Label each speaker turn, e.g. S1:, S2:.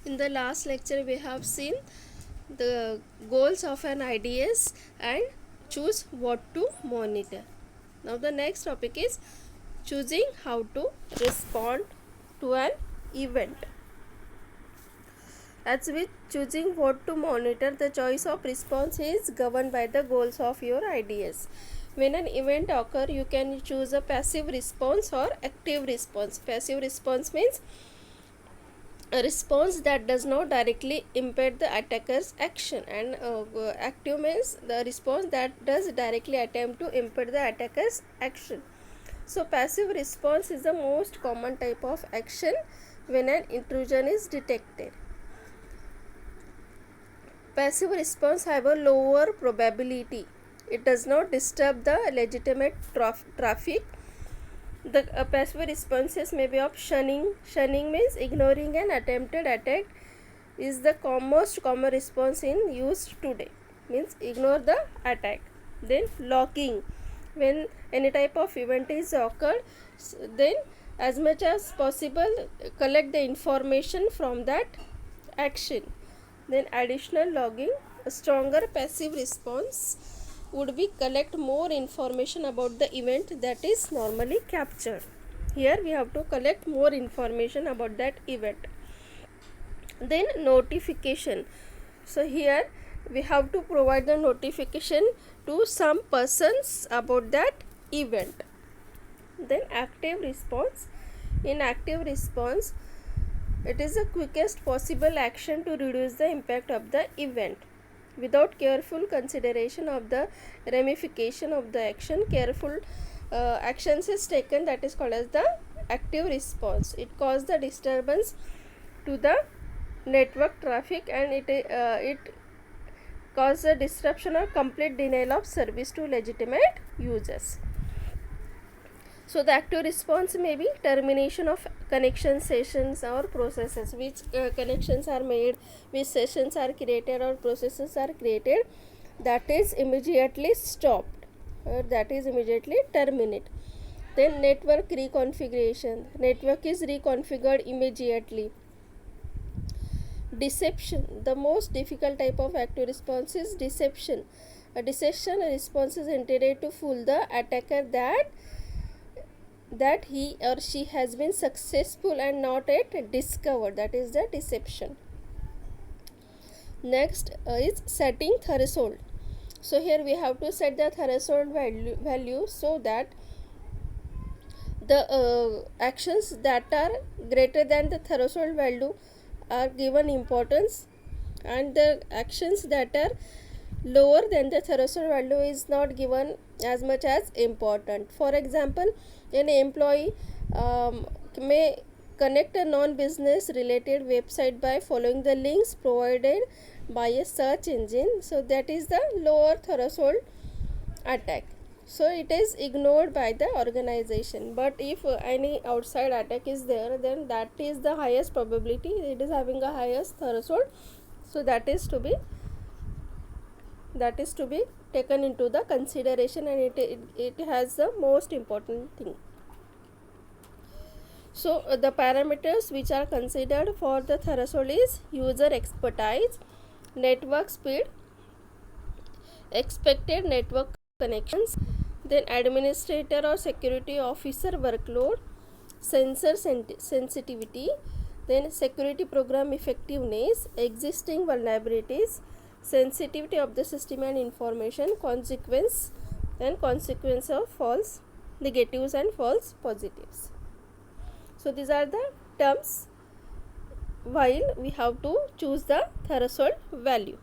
S1: In the last lecture we have seen the goals of an IDS and choose what to monitor. Now the next topic is choosing how to respond to an event. As with choosing what to monitor, the choice of response is governed by the goals of your IDS. When an event occurs, you can choose a passive response or active response. Passive response means a response that does not directly impede the attacker's action, and active means the response that does directly attempt to impede the attacker's action. So passive response is the most common type of action when an intrusion is detected. Passive response have a lower probability. It does not disturb the legitimate traffic. The passive responses may be of shunning. Shunning means ignoring an attempted attack is the most common response in use today. Means ignore the attack. Then locking. When any type of event is occurred, then as much as possible collect the information from that action. Then additional logging. A stronger passive response would be collect more information about the event that is normally captured. Here we have to collect more information about that event. Then notification. So here we have to provide the notification to some persons about that event. Then active response. In active response, it is the quickest possible action to reduce the impact of the event. Without careful consideration of the ramification of the action, careful actions is taken, that is called as the active response. It causes the disturbance to the network traffic, and it causes a disruption or complete denial of service to legitimate users. So the active response may be termination of connection sessions or processes. Which connections are made, which sessions are created or processes are created, that is immediately stopped, or that is immediately terminated. Then network reconfiguration. Network is reconfigured immediately. Deception. The most difficult type of active response is deception. A deception response is intended to fool the attacker that he or she has been successful and not yet discovered. That is the deception. Next is setting threshold. So here we have to set the threshold value so that the actions that are greater than the threshold value are given importance, and the actions that are lower than the threshold value is not given as much as important. For example, an employee may connect a non-business related website by following the links provided by a search engine. So that is the lower threshold attack. So it is ignored by the organization. But if any outside attack is there, then that is the highest probability. It is having a highest threshold. So that is to be taken into the consideration, and it has the most important thing. So the parameters which are considered for the threshold is user expertise, network speed, expected network connections, then administrator or security officer workload, sensor sensitivity, then security program effectiveness, existing vulnerabilities, sensitivity of the system and information, consequence of false negatives and false positives. So these are the terms while we have to choose the threshold value.